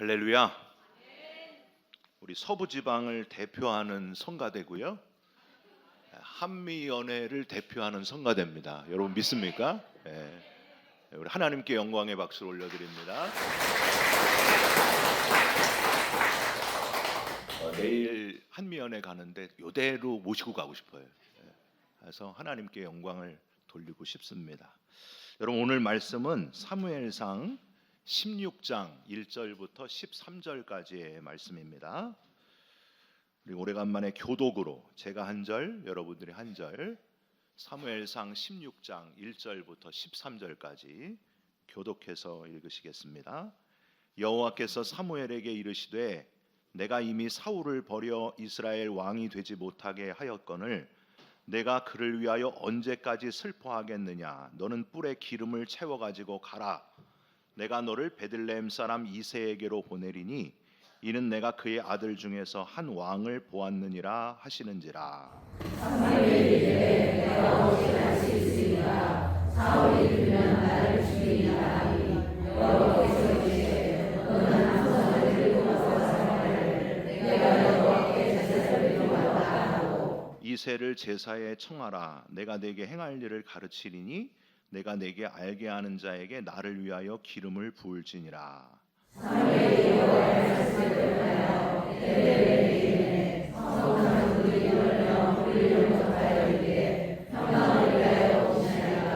할렐루야. 우리 서부지방을 대표하는 성가대고요, 한미연회를 대표하는 성가대입니다. 여러분 믿습니까? 우리 하나님께 영광의 박수를 올려드립니다. 내일 한미연회 가는데 이대로 모시고 가고 싶어요. 그래서 하나님께 영광을 돌리고 싶습니다. 여러분, 오늘 말씀은 사무엘상 16장 1절부터 13절까지의 말씀입니다. 우리 오래간만에 교독으로 제가 한 절, 여러분들이 한 절, 사무엘상 16장 1절부터 13절까지 교독해서 읽으시겠습니다. 여호와께서 사무엘에게 이르시되 내가 이미 사울을 버려 이스라엘 왕이 되지 못하게 하였거늘 내가 그를 위하여 언제까지 슬퍼하겠느냐. 너는 뿔에 기름을 채워 가지고 가라. 내가 너를 베들레헴 사람 이새에게로 보내리니 이는 내가 그의 아들 중에서 한 왕을 보았느니라 하시는지라. 사무엘이 이르되 내가 오직 할 수 있으리라. 사울이 들으면 나를 죽이리라 하니 여호와께서 이르시되 너는 함선을 들고 가서 사무엘을 내가 여호와께 제사를 드리려다 하고 이새를 제사에 청하라. 내가 네게 행할 일을 가르치리니 내가 내게 알게 하는 자에게 나를 위하여 기름을 부을지니라. 사무엘이 여호와의 말씀을 들으며 베들레헴에 이르매 성소는 그들이 돌며 우리를 못하여 이르되 평강을 위하여 오시나이다.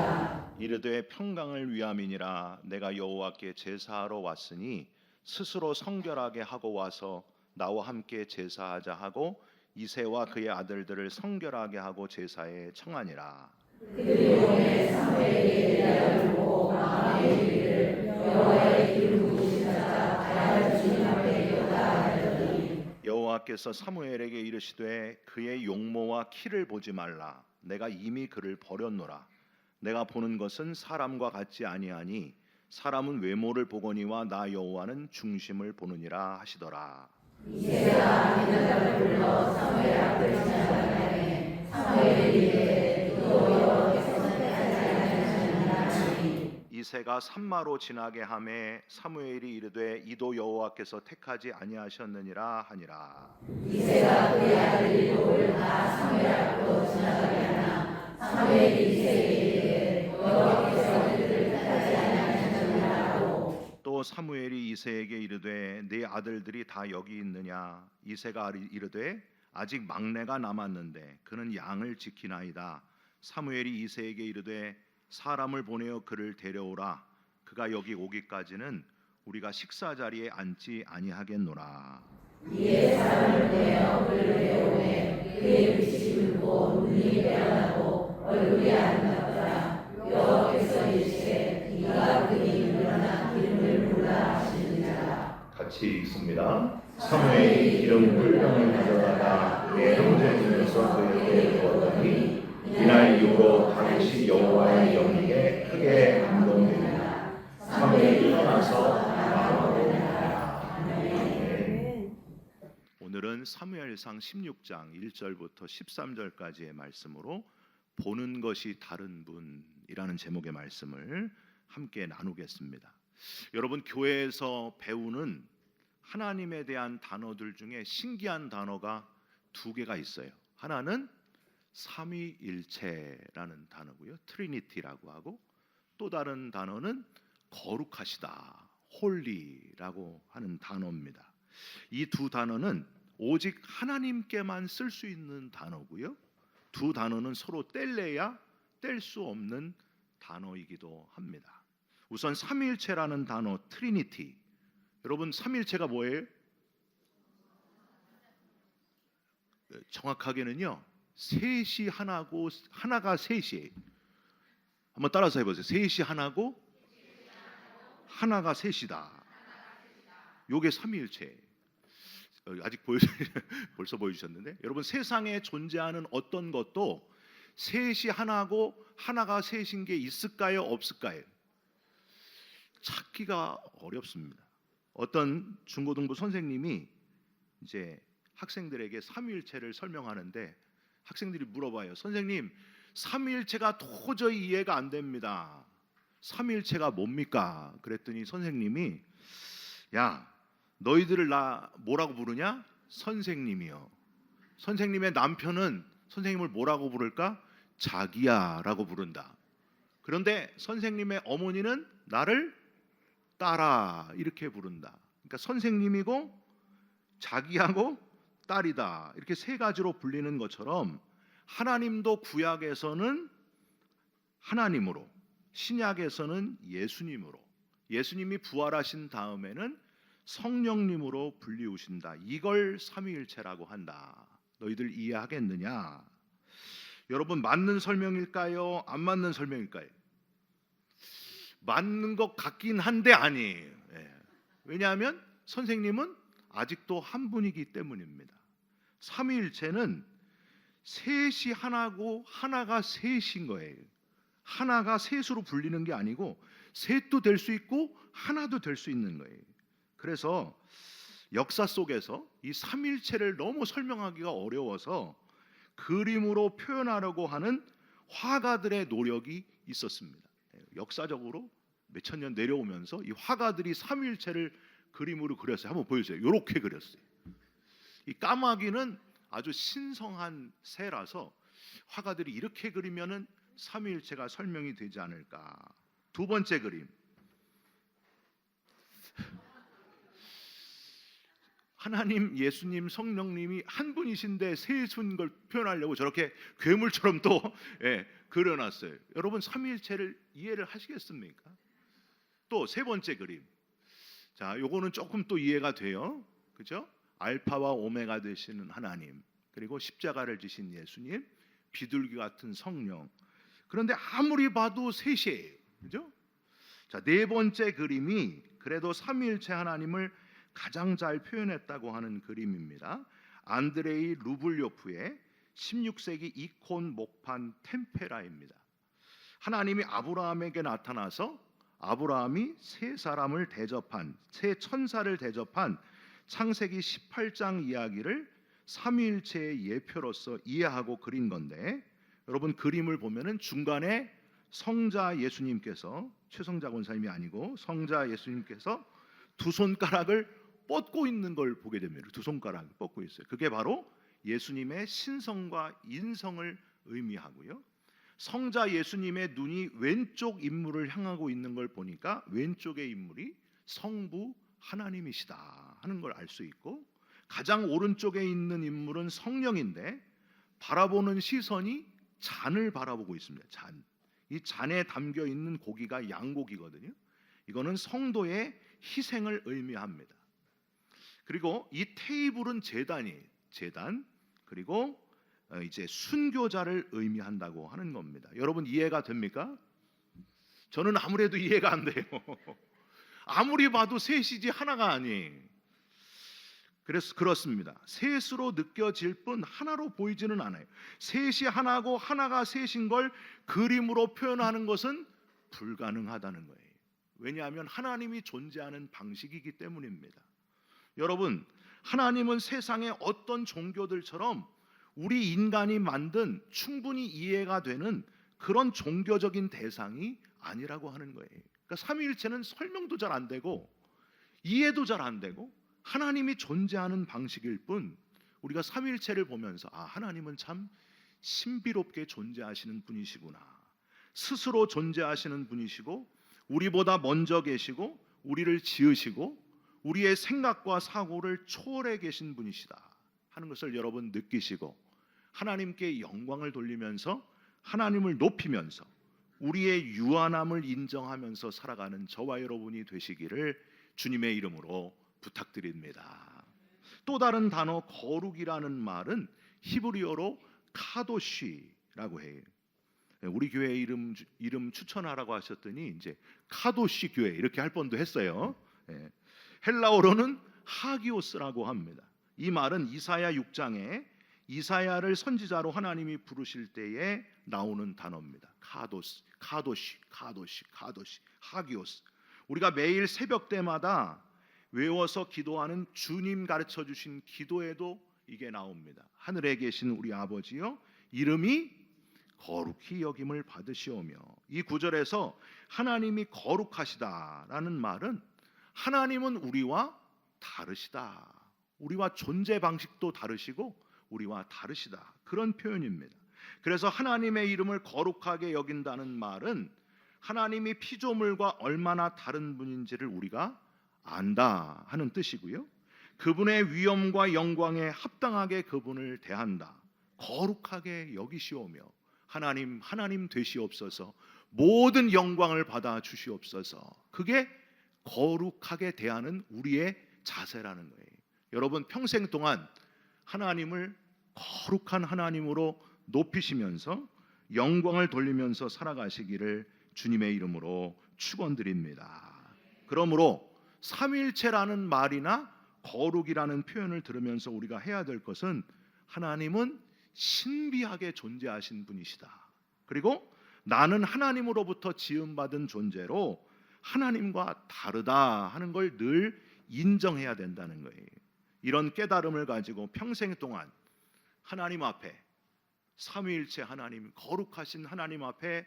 이르되 평강을 위함이니라. 내가 여호와께 제사하러 왔으니 스스로 성결하게 하고 와서 나와 함께 제사하자 하고 이새와 그의 아들들을 성결하게 하고 제사에 청하니라. 그들이 오매 사무엘이 엘리야를 보고 마음에 이르기를 여호와의 기름 부으신 자가 바알 주님 앞에 있도다 하였더니 여호와께서 사무엘에게 이르시되 그의 용모와 키를 보지 말라. 내가 이미 그를 버렸노라. 내가 보는 것은 사람과 같지 아니하니 사람은 외모를 보거니와 나 여호와는 중심을 보느니라 하시더라. 이새가 아비나답을 불러 사무엘 앞을 지나가매 사무엘이 이르되 이새가 산마로 지나게 하매 사무엘이 이르되 이도 여호와께서 택하지 아니하셨느니라 하니라. 이새가 그의 아들 일곱을 다 사무엘 앞으로 지나가게 하나 사무엘이 이새에게 이르되 여호와께서 그들을 택하지 아니하셨느니라 하고 또 사무엘이 이새에게 이르되 네 아들들이 다 여기 있느냐. 이새가 이르되 아직 막내가 남았는데 그는 양을 지키나이다. 사무엘이 이새에게 이르되 사람을 보내어 그를 데려오라. 그가 여기 오기까지는 우리가 식사 자리에 앉지 아니하겠노라. 이에 사람을 보내어 그를 데려오매 그의 빛이 붉고 눈이 빼어나고 얼굴이 아름답더라. 여호와께서 이르시되 이가 그의 일어나 기름을 부으라 하시느니라. 같이 읽습니다. 사무엘이 기름 물병을 가져다가 내 형제 중에서 그에게 부었더니 이날 이후로 다윗이 여호와의 영에게 크게 감동되니라. 사무엘이 일어나서 나아가고 나아가라. 오늘은 사무엘상 16장 1절부터 13절까지의 말씀으로 보는 것이 다른 분이라는 제목의 말씀을 함께 나누겠습니다. 여러분, 교회에서 배우는 하나님에 대한 단어들 중에 신기한 단어가 두 개가 있어요. 하나는 삼위일체라는 단어고요, 트리니티라고 하고, 또 다른 단어는 거룩하시다, 홀리라고 하는 단어입니다. 이 두 단어는 오직 하나님께만 쓸 수 있는 단어고요, 두 단어는 서로 뗄래야 뗄 수 없는 단어이기도 합니다. 우선 삼위일체라는 단어, 트리니티. 여러분, 삼위일체가 뭐예요? 정확하게는요, 셋이 하나고 하나가 셋이에요. 한번 따라서 해보세요. 셋이 하나고 하나가 셋이다. 요게 삼위일체. 아직 벌써 보여주셨는데, 여러분, 세상에 존재하는 어떤 것도 셋이 하나고 하나가 셋인 게 있을까요, 없을까요? 찾기가 어렵습니다. 어떤 중고등부 선생님이 이제 학생들에게 삼위일체를 설명하는데 학생들이 물어봐요. 선생님, 삼위일체가 도저히 이해가 안 됩니다. 삼위일체가 뭡니까? 그랬더니 선생님이 야, 너희들을 나 뭐라고 부르냐? 선생님이요. 선생님의 남편은 선생님을 뭐라고 부를까? 자기야라고 부른다. 그런데 선생님의 어머니는 나를 딸아 이렇게 부른다. 그러니까 선생님이고 자기하고 딸이다. 이렇게 세 가지로 불리는 것처럼 하나님도 구약에서는 하나님으로, 신약에서는 예수님으로, 예수님이 부활하신 다음에는 성령님으로 불리우신다. 이걸 삼위일체라고 한다. 너희들 이해하겠느냐? 여러분, 맞는 설명일까요? 안 맞는 설명일까요? 맞는 것 같긴 한데 아니에요. 왜냐하면 선생님은 아직도 한 분이기 때문입니다. 삼위일체는 셋이 하나고 하나가 셋인 거예요. 하나가 셋으로 불리는 게 아니고 셋도 될 수 있고 하나도 될 수 있는 거예요. 그래서 역사 속에서 이 삼위일체를 너무 설명하기가 어려워서 그림으로 표현하려고 하는 화가들의 노력이 있었습니다. 역사적으로 몇천 년 내려오면서 이 화가들이 삼위일체를 그림으로 그렸어요. 한번 보여주세요. 이렇게 그렸어요. 이 까마귀는 아주 신성한 새라서 화가들이 이렇게 그리면은 삼위일체가 설명이 되지 않을까. 두 번째 그림. 하나님, 예수님, 성령님이 한 분이신데 셋인 걸 표현하려고 저렇게 괴물처럼 또 그려놨어요. 여러분, 삼위일체를 이해를 하시겠습니까? 또 세 번째 그림. 자, 요거는 조금 또 이해가 돼요. 그죠? 알파와 오메가 되시는 하나님, 그리고 십자가를 지신 예수님, 비둘기 같은 성령. 그런데 아무리 봐도 셋이에요. 그죠? 자, 네 번째 그림이 그래도 삼위일체 하나님을 가장 잘 표현했다고 하는 그림입니다. 안드레이 루블요프의 16세기 이콘 목판 템페라입니다. 하나님이 아브라함에게 나타나서 아브라함이 세 사람을 대접한, 세 천사를 대접한 창세기 18장 이야기를 삼위일체의 예표로서 이해하고 그린 건데, 여러분 그림을 보면은 중간에 성자 예수님께서, 최성자 권사님이 아니고 성자 예수님께서 두 손가락을 뻗고 있는 걸 보게 됩니다. 두 손가락을 뻗고 있어요. 그게 바로 예수님의 신성과 인성을 의미하고요. 성자 예수님의 눈이 왼쪽 인물을 향하고 있는 걸 보니까 왼쪽의 인물이 성부 하나님이시다 하는 걸 알 수 있고, 가장 오른쪽에 있는 인물은 성령인데 바라보는 시선이 잔을 바라보고 있습니다. 잔. 이 잔에 담겨 있는 고기가 양고기거든요. 이거는 성도의 희생을 의미합니다. 그리고 이 테이블은 제단이에요. 제단. 그리고 이제 순교자를 의미한다고 하는 겁니다. 여러분 이해가 됩니까? 저는 아무래도 이해가 안 돼요. 아무리 봐도 셋이지 하나가 아니에요. 그래서 그렇습니다. 셋으로 느껴질 뿐 하나로 보이지는 않아요. 셋이 하나고 하나가 셋인 걸 그림으로 표현하는 것은 불가능하다는 거예요. 왜냐하면 하나님이 존재하는 방식이기 때문입니다. 여러분, 하나님은 세상의 어떤 종교들처럼 우리 인간이 만든 충분히 이해가 되는 그런 종교적인 대상이 아니라고 하는 거예요. 그러니까 삼위일체는 설명도 잘 안 되고 이해도 잘 안 되고 하나님이 존재하는 방식일 뿐, 우리가 삼위일체를 보면서 아, 하나님은 참 신비롭게 존재하시는 분이시구나. 스스로 존재하시는 분이시고 우리보다 먼저 계시고 우리를 지으시고 우리의 생각과 사고를 초월해 계신 분이시다 하는 것을 여러분 느끼시고 하나님께 영광을 돌리면서 하나님을 높이면서 우리의 유한함을 인정하면서 살아가는 저와 여러분이 되시기를 주님의 이름으로 부탁드립니다. 또 다른 단어 거룩이라는 말은 히브리어로 카도시라고 해요. 우리 교회 이름 추천하라고 하셨더니 이제 카도시 교회 이렇게 할 뻔도 했어요. 헬라어로는 하기오스라고 합니다. 이 말은 이사야 6장에 이사야를 선지자로 하나님이 부르실 때에 나오는 단어입니다. 카도시, 하기오스. 우리가 매일 새벽 때마다 외워서 기도하는 주님 가르쳐 주신 기도에도 이게 나옵니다. 하늘에 계신 우리 아버지여, 이름이 거룩히 여김을 받으시오며. 이 구절에서 하나님이 거룩하시다라는 말은 하나님은 우리와 다르시다. 우리와 존재 방식도 다르시고 우리와 다르시다. 그런 표현입니다. 그래서 하나님의 이름을 거룩하게 여긴다는 말은 하나님이 피조물과 얼마나 다른 분인지를 우리가 안다 하는 뜻이고요. 그분의 위엄과 영광에 합당하게 그분을 대한다. 거룩하게 여기시오며 하나님 되시옵소서. 모든 영광을 받아 주시옵소서. 그게 거룩하게 대하는 우리의 자세라는 거예요. 여러분 평생 동안 하나님을 거룩한 하나님으로 높이시면서 영광을 돌리면서 살아가시기를 주님의 이름으로 축원드립니다. 그러므로 삼위일체라는 말이나 거룩이라는 표현을 들으면서 우리가 해야 될 것은 하나님은 신비하게 존재하신 분이시다. 그리고 나는 하나님으로부터 지음받은 존재로 하나님과 다르다 하는 걸 늘 인정해야 된다는 거예요. 이런 깨달음을 가지고 평생 동안 하나님 앞에 삼위일체 하나님, 거룩하신 하나님 앞에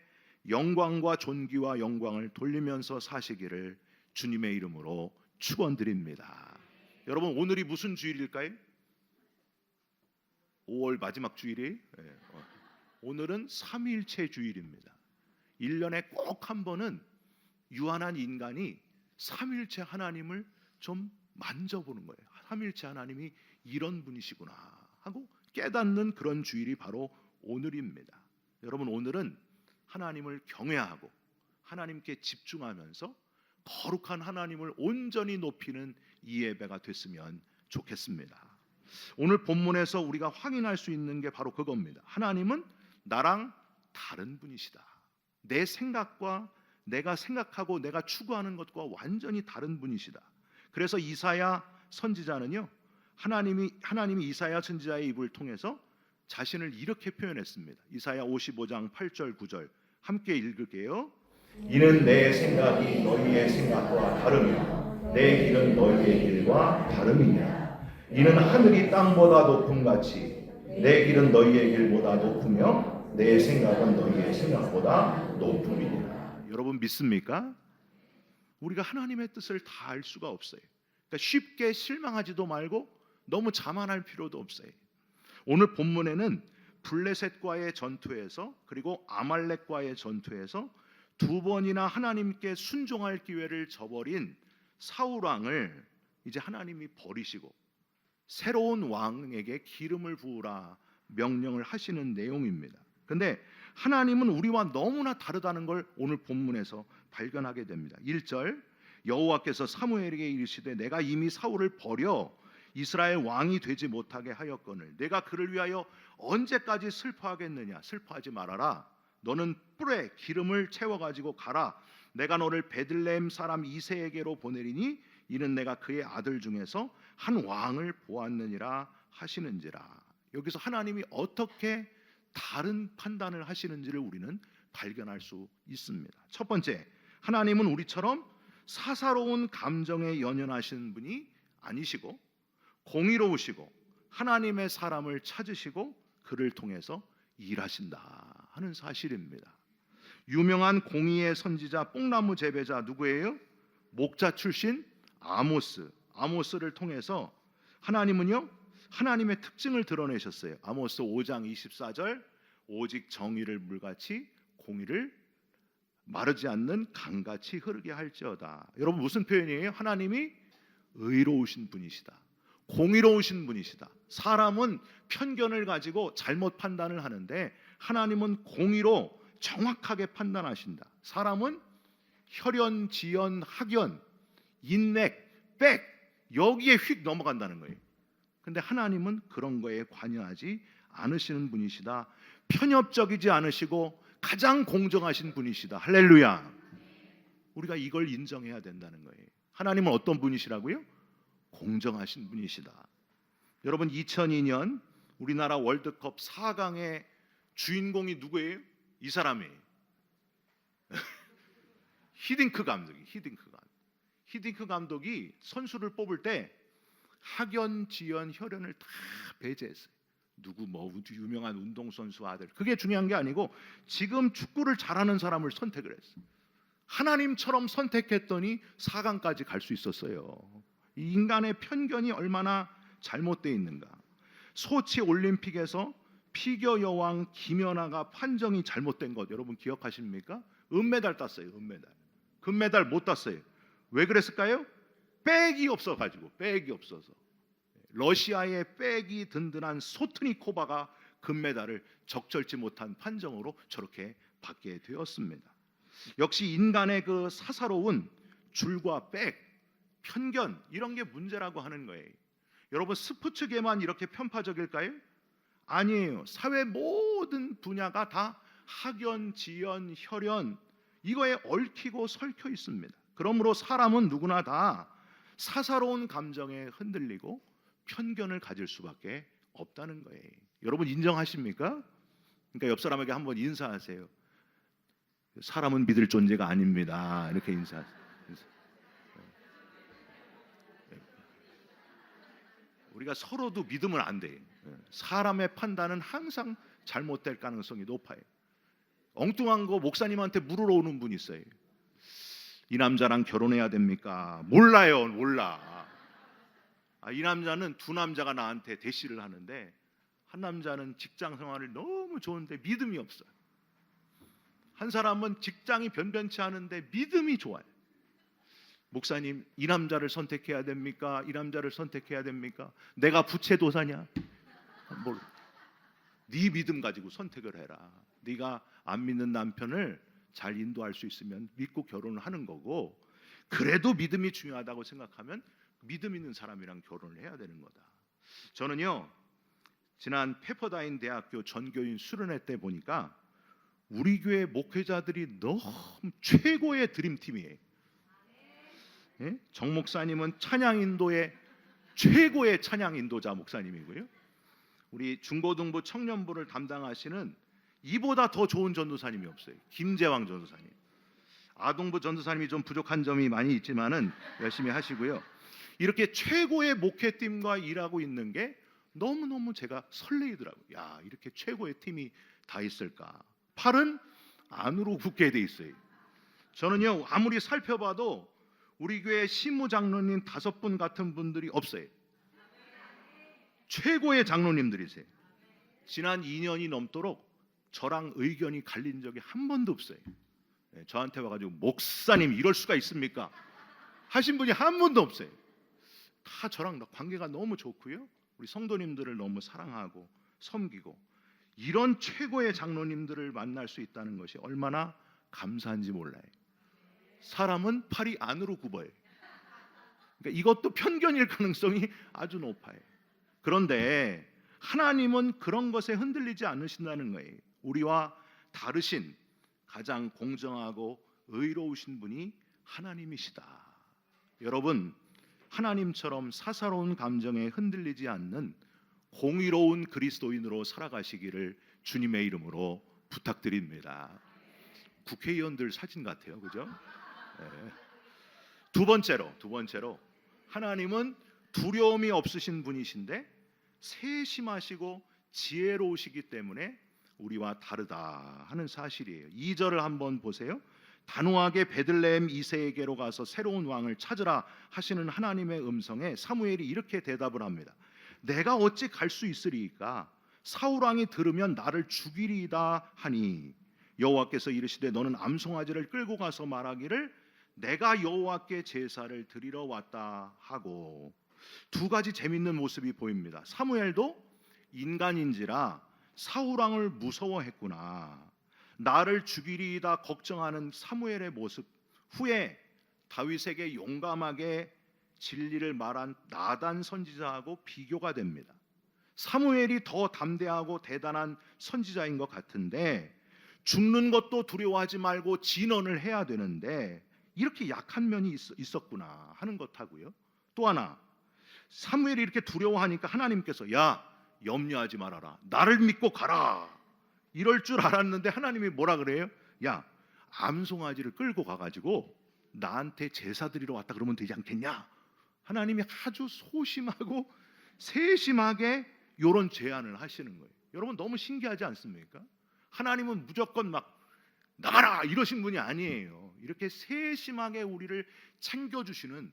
영광과 존귀와 영광을 돌리면서 사시기를 주님의 이름으로 축원드립니다. 여러분 오늘이 무슨 주일일까요? 5월 마지막 주일이 오늘은 삼위일체 주일입니다. 1년에 꼭 한 번은 유한한 인간이 삼위일체 하나님을 좀 만져보는 거예요. 삼위일체 하나님이 이런 분이시구나 하고 깨닫는 그런 주일이 바로 오늘입니다. 여러분 오늘은 하나님을 경외하고 하나님께 집중하면서 거룩한 하나님을 온전히 높이는 이 예배가 됐으면 좋겠습니다. 오늘 본문에서 우리가 확인할 수 있는 게 바로 그겁니다. 하나님은 나랑 다른 분이시다. 내 생각과 내가 생각하고 내가 추구하는 것과 완전히 다른 분이시다. 그래서 이사야 선지자는요, 하나님이 이사야 선지자의 입을 통해서 자신을 이렇게 표현했습니다. 이사야 55장 8절 9절 함께 읽을게요. 이는 내 생각이 너희의 생각과 다르며 내 길은 너희의 길과 다름이냐. 이는 하늘이 땅보다 높음 같이 내 길은 너희의 길보다 높으며 내 생각은 너희의 생각보다 높음이니라. 여러분 믿습니까? 우리가 하나님의 뜻을 다 알 수가 없어요. 그러니까 쉽게 실망하지도 말고 너무 자만할 필요도 없어요. 오늘 본문에는 블레셋과의 전투에서 그리고 아말렉과의 전투에서 두 번이나 하나님께 순종할 기회를 저버린 사울 왕을 이제 하나님이 버리시고 새로운 왕에게 기름을 부으라 명령을 하시는 내용입니다. 그런데 하나님은 우리와 너무나 다르다는 걸 오늘 본문에서 발견하게 됩니다. 1절 여호와께서 사무엘에게 이르시되 내가 이미 사울을 버려 이스라엘 왕이 되지 못하게 하였거늘 내가 그를 위하여 언제까지 슬퍼하겠느냐. 슬퍼하지 말아라. 너는 뿔에 기름을 채워가지고 가라. 내가 너를 베들레헴 사람 이새에게로 보내리니 이는 내가 그의 아들 중에서 한 왕을 보았느니라 하시는지라. 여기서 하나님이 어떻게 다른 판단을 하시는지를 우리는 발견할 수 있습니다. 첫 번째, 하나님은 우리처럼 사사로운 감정에 연연하시는 분이 아니시고 공의로우시고 하나님의 사람을 찾으시고 그를 통해서 일하신다 하는 사실입니다. 유명한 공의의 선지자 뽕나무 재배자 누구예요? 목자 출신 아모스를 통해서 하나님은요 하나님의 특징을 드러내셨어요. 아모스 5장 24절 오직 정의를 물같이 공의를 마르지 않는 강같이 흐르게 할지어다. 여러분 무슨 표현이에요? 하나님이 의로우신 분이시다. 공의로우신 분이시다. 사람은 편견을 가지고 잘못 판단을 하는데 하나님은 공의로 정확하게 판단하신다. 사람은 혈연, 지연, 학연, 인맥, 백 여기에 휙 넘어간다는 거예요. 근데 하나님은 그런 거에 관여하지 않으시는 분이시다. 편협적이지 않으시고 가장 공정하신 분이시다. 할렐루야. 우리가 이걸 인정해야 된다는 거예요. 하나님은 어떤 분이시라고요? 공정하신 분이시다. 여러분 2002년 우리나라 월드컵 4강의 주인공이 누구예요? 이 사람이에요. 히딩크 감독이 선수를 뽑을 때 학연, 지연, 혈연을 다 배제했어요. 누구 유명한 운동선수 아들 그게 중요한 게 아니고 지금 축구를 잘하는 사람을 선택을 했어요. 하나님처럼 선택했더니 4강까지 갈 수 있었어요. 이 인간의 편견이 얼마나 잘못되어 있는가. 소치 올림픽에서 피겨 여왕 김연아가 판정이 잘못된 것 여러분 기억하십니까? 은메달 땄어요. 은메달. 금메달 못 땄어요. 왜 그랬을까요? 백이 없어가지고. 백이 없어서. 러시아의 백이 든든한 소트니코바가 금메달을 적절치 못한 판정으로 저렇게 받게 되었습니다. 역시 인간의 그 사사로운 줄과 백, 편견 이런 게 문제라고 하는 거예요. 여러분 스포츠계만 이렇게 편파적일까요? 아니에요. 사회 모든 분야가 다 학연, 지연, 혈연 이거에 얽히고 설켜 있습니다. 그러므로 사람은 누구나 다 사사로운 감정에 흔들리고 편견을 가질 수밖에 없다는 거예요. 여러분 인정하십니까? 그러니까 옆 사람에게 한번 인사하세요. 사람은 믿을 존재가 아닙니다. 이렇게 인사하세요. 우리가 서로도 믿으면 안 돼요. 사람의 판단은 항상 잘못될 가능성이 높아요. 엉뚱한 거 목사님한테 물으러 오는 분이 있어요. 이 남자랑 결혼해야 됩니까? 몰라요. 몰라. 이 남자는 두 남자가 나한테 대시를 하는데 한 남자는 직장 생활을 너무 좋은데 믿음이 없어요. 한 사람은 직장이 변변치 않은데 믿음이 좋아요. 목사님 이 남자를 선택해야 됩니까? 이 남자를 선택해야 됩니까? 내가 부채도사냐? 네 믿음 가지고 선택을 해라. 네가 안 믿는 남편을 잘 인도할 수 있으면 믿고 결혼을 하는 거고, 그래도 믿음이 중요하다고 생각하면 믿음 있는 사람이랑 결혼을 해야 되는 거다. 저는요 지난 페퍼다인 대학교 전교인 수련회 때 보니까 우리 교회 목회자들이 너무 최고의 드림팀이에요. 예? 정 목사님은 찬양 인도의 최고의 찬양 인도자 목사님이고요. 우리 중고등부 청년부를 담당하시는 이보다 더 좋은 전도사님이 없어요. 김재왕 전도사님. 아동부 전도사님이 좀 부족한 점이 많이 있지만은 열심히 하시고요. 이렇게 최고의 목회팀과 일하고 있는 게 너무너무 제가 설레이더라고요. 야, 이렇게 최고의 팀이 다 있을까? 팔은 안으로 굽게 돼 있어요. 저는요 아무리 살펴봐도 우리 교회 시무장로님 5분 같은 분들이 없어요. 최고의 장로님들이세요. 지난 2년이 넘도록 저랑 의견이 갈린 적이 한 번도 없어요. 저한테 와가지고 목사님 이럴 수가 있습니까? 하신 분이 한 번도 없어요. 다 저랑 관계가 너무 좋고요. 우리 성도님들을 너무 사랑하고 섬기고, 이런 최고의 장로님들을 만날 수 있다는 것이 얼마나 감사한지 몰라요. 사람은 팔이 안으로 굽어요. 그러니까 이것도 편견일 가능성이 아주 높아요. 그런데 하나님은 그런 것에 흔들리지 않으신다는 거예요. 우리와 다르신 가장 공정하고 의로우신 분이 하나님이시다. 여러분 하나님처럼 사사로운 감정에 흔들리지 않는 공의로운 그리스도인으로 살아가시기를 주님의 이름으로 부탁드립니다. 국회의원들 사진 같아요, 그죠? 네. 두 번째로 하나님은 두려움이 없으신 분이신데 세심하시고 지혜로우시기 때문에 우리와 다르다 하는 사실이에요. 2절을 한번 보세요. 단호하게 베들레헴 이새에게로 가서 새로운 왕을 찾으라 하시는 하나님의 음성에 사무엘이 이렇게 대답을 합니다. 내가 어찌 갈 수 있으리이까? 사울 왕이 들으면 나를 죽이리이다 하니 여호와께서 이르시되 너는 암송아지를 끌고 가서 말하기를 내가 여호와께 제사를 드리러 왔다 하고, 두 가지 재밌는 모습이 보입니다. 사무엘도 인간인지라 사울 왕을 무서워했구나. 나를 죽이리이다 걱정하는 사무엘의 모습 후에 다윗에게 용감하게 진리를 말한 나단 선지자하고 비교가 됩니다. 사무엘이 더 담대하고 대단한 선지자인 것 같은데 죽는 것도 두려워하지 말고 진언을 해야 되는데 이렇게 약한 면이 있었구나 하는 것하고요. 또 하나, 사무엘이 이렇게 두려워하니까 하나님께서 야 염려하지 말아라, 나를 믿고 가라, 이럴 줄 알았는데 하나님이 뭐라 그래요? 야 암송아지를 끌고 가가지고 나한테 제사 드리러 왔다 그러면 되지 않겠냐? 하나님이 아주 소심하고 세심하게 이런 제안을 하시는 거예요. 여러분 너무 신기하지 않습니까? 하나님은 무조건 막 나가라 이러신 분이 아니에요. 이렇게 세심하게 우리를 챙겨주시는,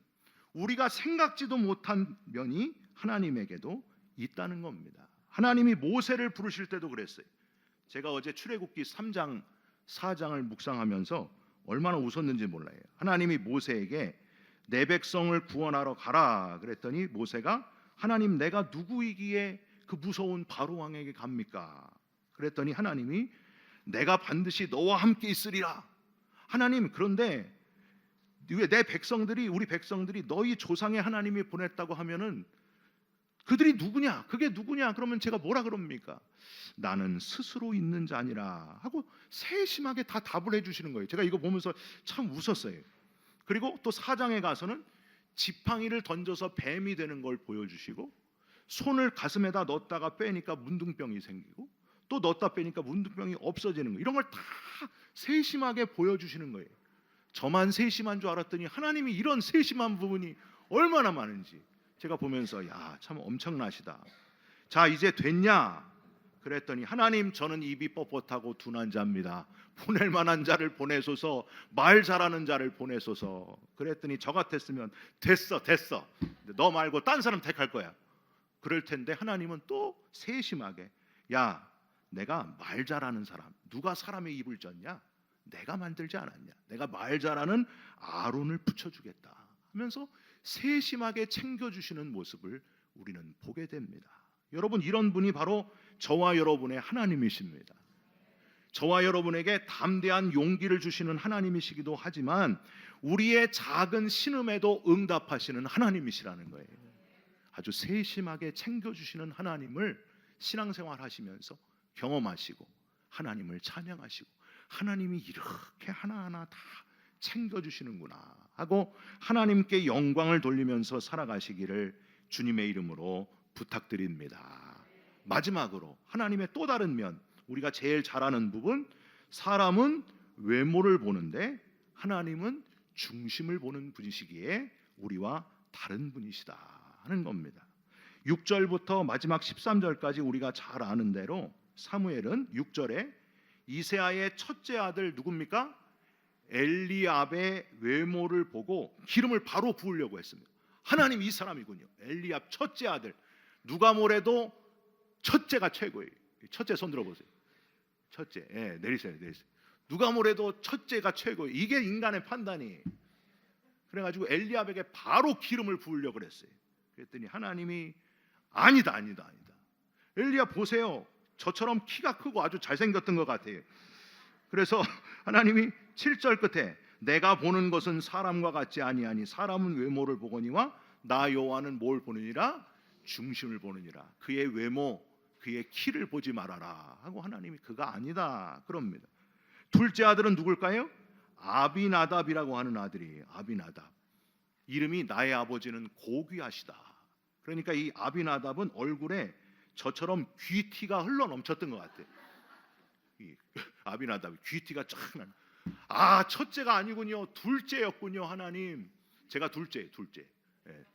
우리가 생각지도 못한 면이 하나님에게도 있다는 겁니다. 하나님이 모세를 부르실 때도 그랬어요. 제가 어제 출애굽기 3장 4장을 묵상하면서 얼마나 웃었는지 몰라요. 하나님이 모세에게 내 백성을 구원하러 가라 그랬더니 모세가 하나님 내가 누구이기에 그 무서운 바로 왕에게 갑니까? 그랬더니 하나님이 내가 반드시 너와 함께 있으리라. 하나님 그런데 왜 내 백성들이 우리 백성들이 너희 조상의 하나님이 보냈다고 하면은 그들이 누구냐? 그게 누구냐? 그러면 제가 뭐라 그럽니까? 나는 스스로 있는 자니라 하고 세심하게 다 답을 해주시는 거예요. 제가 이거 보면서 참 웃었어요. 그리고 또 4장에 가서는 지팡이를 던져서 뱀이 되는 걸 보여주시고 손을 가슴에다 넣었다가 빼니까 문둥병이 생기고 또 넣었다 빼니까 문둥병이 없어지는 거 이런 걸 다 세심하게 보여주시는 거예요. 저만 세심한 줄 알았더니 하나님이 이런 세심한 부분이 얼마나 많은지 제가 보면서 야, 참 엄청나시다. 자, 이제 됐냐? 그랬더니 하나님 저는 입이 뻣뻣하고 둔한 자입니다. 보낼 만한 자를 보내소서. 말 잘하는 자를 보내소서. 그랬더니 저 같았으면 됐어. 너 말고 딴 사람 택할 거야. 그럴 텐데 하나님은 또 세심하게 야, 내가 말 잘하는 사람 누가 사람의 입을 졌냐? 내가 만들지 않았냐? 내가 말 잘하는 아론을 붙여주겠다 하면서 세심하게 챙겨주시는 모습을 우리는 보게 됩니다. 여러분 이런 분이 바로 저와 여러분의 하나님이십니다. 저와 여러분에게 담대한 용기를 주시는 하나님이시기도 하지만 우리의 작은 신음에도 응답하시는 하나님이시라는 거예요. 아주 세심하게 챙겨주시는 하나님을 신앙생활 하시면서 경험하시고 하나님을 찬양하시고 하나님이 이렇게 하나하나 다 챙겨주시는구나 하고 하나님께 영광을 돌리면서 살아가시기를 주님의 이름으로 부탁드립니다. 마지막으로 하나님의 또 다른 면, 우리가 제일 잘 아는 부분, 사람은 외모를 보는데 하나님은 중심을 보는 분이시기에 우리와 다른 분이시다 하는 겁니다. 6절부터 마지막 13절까지 우리가 잘 아는 대로 사무엘은 6절에 이세아의 첫째 아들 누굽니까? 엘리압의 외모를 보고 기름을 바로 부으려고 했습니다. 하나님 이 사람이군요. 엘리압 첫째 아들. 누가 뭐래도 첫째가 최고예요. 첫째 손 들어보세요. 첫째, 내리세요. 누가 뭐래도 첫째가 최고예요. 이게 인간의 판단이. 그래가지고 엘리압에게 바로 기름을 부으려고 그랬어요. 그랬더니 하나님이 아니다. 엘리압 보세요. 저처럼 키가 크고 아주 잘생겼던 것 같아요. 그래서 하나님이 7절 끝에 내가 보는 것은 사람과 같지 아니하니 사람은 외모를 보거니와 나 여호와는 뭘 보느니라? 중심을 보느니라. 그의 외모, 그의 키를 보지 말아라 하고 하나님이 그가 아니다 그럽니다. 둘째 아들은 누굴까요? 아비나답이라고 하는 아들이에요. 아비나답. 이름이 나의 아버지는 고귀하시다. 그러니까 이 아비나답은 얼굴에 저처럼 귀티가 흘러 넘쳤던 것 같아요. 아비나답이 귀티가 쫙 나는. 첫째가 아니군요. 둘째였군요. 하나님. 제가 둘째.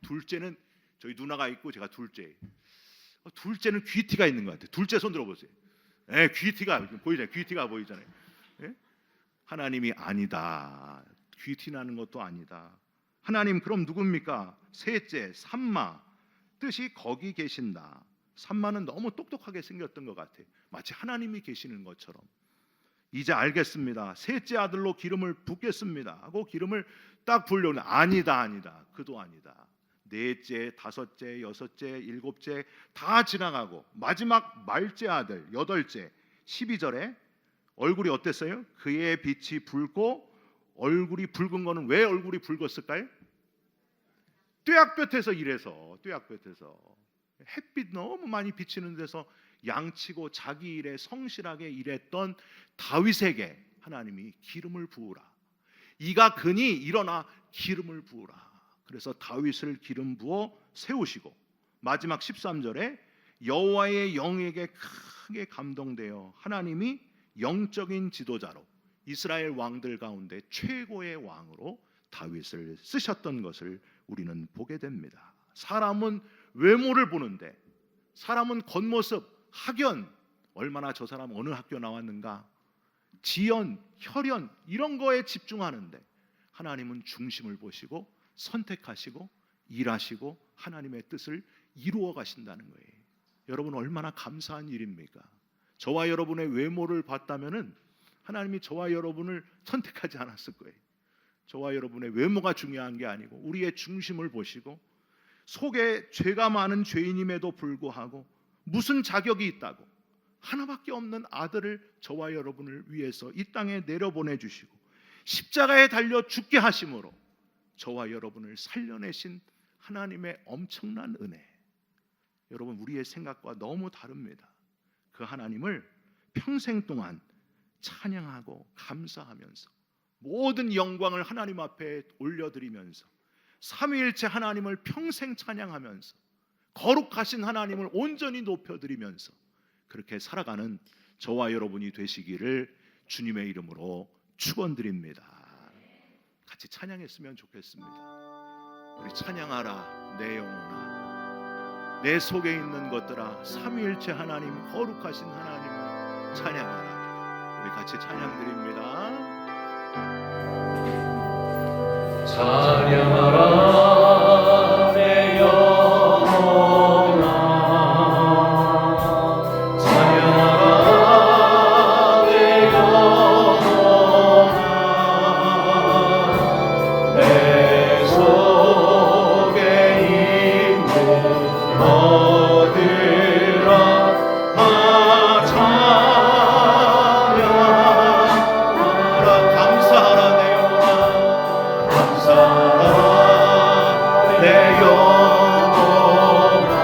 둘째는 저희 누나가 있고 제가 둘째. 둘째는 귀티가 있는 것 같아요. 둘째 손 들어보세요. 귀티가 보이잖아요. 귀티가 보이잖아요. 하나님이 아니다. 귀티 나는 것도 아니다. 하나님 그럼 누굽니까? 셋째 삼마. 뜻이 거기 계신다. 삼마는 너무 똑똑하게 생겼던 것 같아요. 마치 하나님이 계시는 것처럼. 이제 알겠습니다. 셋째 아들로 기름을 붓겠습니다 하고 기름을 딱 부으려고 아니다. 그도 아니다. 넷째, 다섯째, 여섯째, 일곱째 다 지나가고 마지막 말째 아들 여덟째 12절에 얼굴이 어땠어요? 그의 빛이 붉고 얼굴이 붉은 거는 왜 얼굴이 붉었을까요? 뙤약볕에서 일해서 햇빛 너무 많이 비치는 데서 양치고 자기 일에 성실하게 일했던 다윗에게 하나님이 기름을 부으라. 이가 그니 일어나 기름을 부으라. 그래서 다윗을 기름 부어 세우시고 마지막 13절에 여호와의 영에게 크게 감동되어 하나님이 영적인 지도자로 이스라엘 왕들 가운데 최고의 왕으로 다윗을 쓰셨던 것을 우리는 보게 됩니다. 사람은 외모를 보는데 사람은 겉모습, 학연, 얼마나 저 사람 어느 학교 나왔는가, 지연, 혈연 이런 거에 집중하는데 하나님은 중심을 보시고 선택하시고 일하시고 하나님의 뜻을 이루어 가신다는 거예요. 여러분 얼마나 감사한 일입니까? 저와 여러분의 외모를 봤다면은 하나님이 저와 여러분을 선택하지 않았을 거예요. 저와 여러분의 외모가 중요한 게 아니고 우리의 중심을 보시고 속에 죄가 많은 죄인임에도 불구하고 무슨 자격이 있다고 하나밖에 없는 아들을 저와 여러분을 위해서 이 땅에 내려보내 주시고 십자가에 달려 죽게 하심으로 저와 여러분을 살려내신 하나님의 엄청난 은혜. 여러분 우리의 생각과 너무 다릅니다. 그 하나님을 평생 동안 찬양하고 감사하면서 모든 영광을 하나님 앞에 올려드리면서 삼위일체 하나님을 평생 찬양하면서 거룩하신 하나님을 온전히 높여드리면서 그렇게 살아가는 저와 여러분이 되시기를 주님의 이름으로 축원드립니다. 같이 찬양했으면 좋겠습니다. 우리 찬양하라 내 영혼아, 내 속에 있는 것들아, 삼위일체 하나님 거룩하신 하나님을 찬양하라. 우리 같이 찬양드립니다. 찬양하라 내 영혼아, 찬양하라 내 영혼아, 내 속에 있는 것들아 다 찬양하라. 감사하라 내 영혼아, 감사하라 내 영혼아,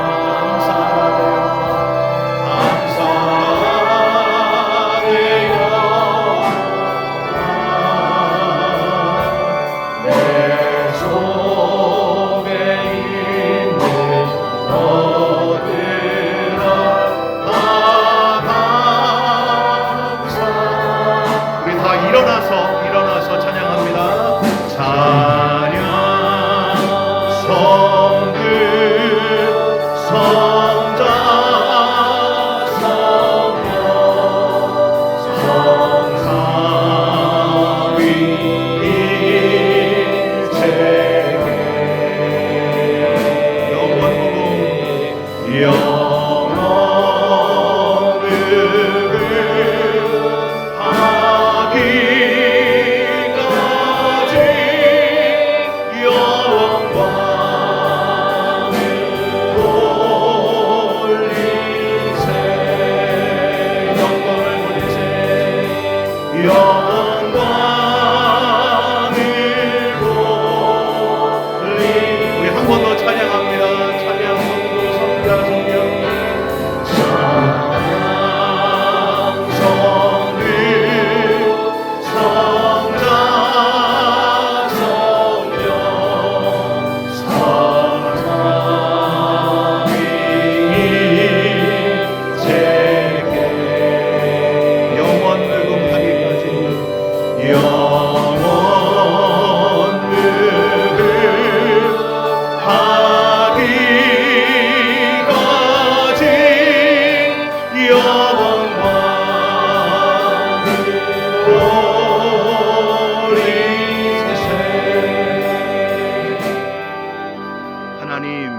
감사하라 내 영혼아, 내 속에 있는 것들아 다 감사. 우리 다 일어나서 찬양합니다. 찬양 성들 성자 성령 성삼위일체계 영원을 하기까지 영광을 돌리세. 영광을 돌리세. 영광을 돌리. 우리 한 번 더 찬양합니다. 찬양 성도 성자 성령 찬양 성들 성자 성령 성삼위일체계 영원 늙음하기까지 영원 늙음하기까지 영광을 돌리세. 하나님,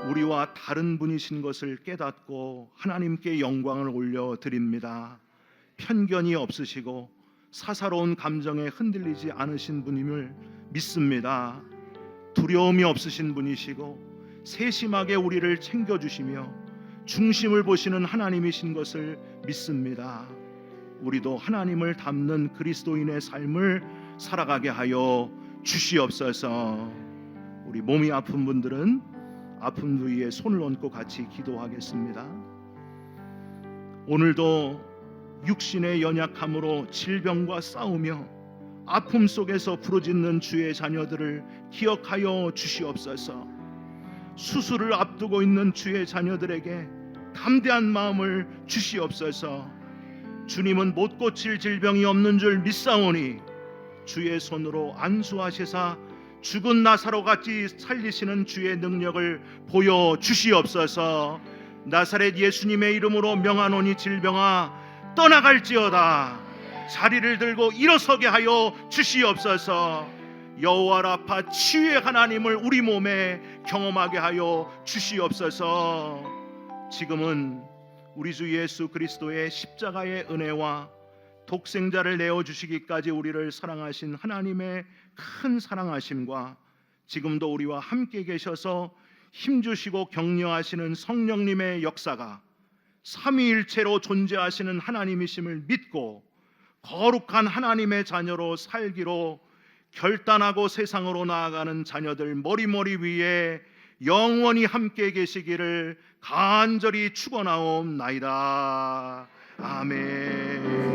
우리와 다른 분이신 것을 깨닫고 하나님께 영광을 올려드립니다. 편견이 없으시고 사사로운 감정에 흔들리지 않으신 분임을 믿습니다. 두려움이 없으신 분이시고 세심하게 우리를 챙겨주시며 중심을 보시는 하나님이신 것을 믿습니다. 우리도 하나님을 닮는 그리스도인의 삶을 살아가게 하여 주시옵소서. 우리 몸이 아픈 분들은 아픈 부위에 손을 얹고 같이 기도하겠습니다. 오늘도 육신의 연약함으로 질병과 싸우며 아픔 속에서 부르짖는 주의 자녀들을 기억하여 주시옵소서. 수술을 앞두고 있는 주의 자녀들에게 담대한 마음을 주시옵소서. 주님은 못 고칠 질병이 없는 줄 믿사오니 주의 손으로 안수하시사 죽은 나사로 같이 살리시는 주의 능력을 보여 주시옵소서. 나사렛 예수님의 이름으로 명하노니 질병아 떠나갈지어다. 자리를 들고 일어서게 하여 주시옵소서. 여호와 라파 치유의 하나님을 우리 몸에 경험하게 하여 주시옵소서. 지금은 우리 주 예수 그리스도의 십자가의 은혜와 독생자를 내어주시기까지 우리를 사랑하신 하나님의 큰 사랑하심과 지금도 우리와 함께 계셔서 힘주시고 격려하시는 성령님의 역사가 삼위일체로 존재하시는 하나님이심을 믿고 거룩한 하나님의 자녀로 살기로 결단하고 세상으로 나아가는 자녀들 머리머리 위에 영원히 함께 계시기를 간절히 축원하옵나이다. 아멘.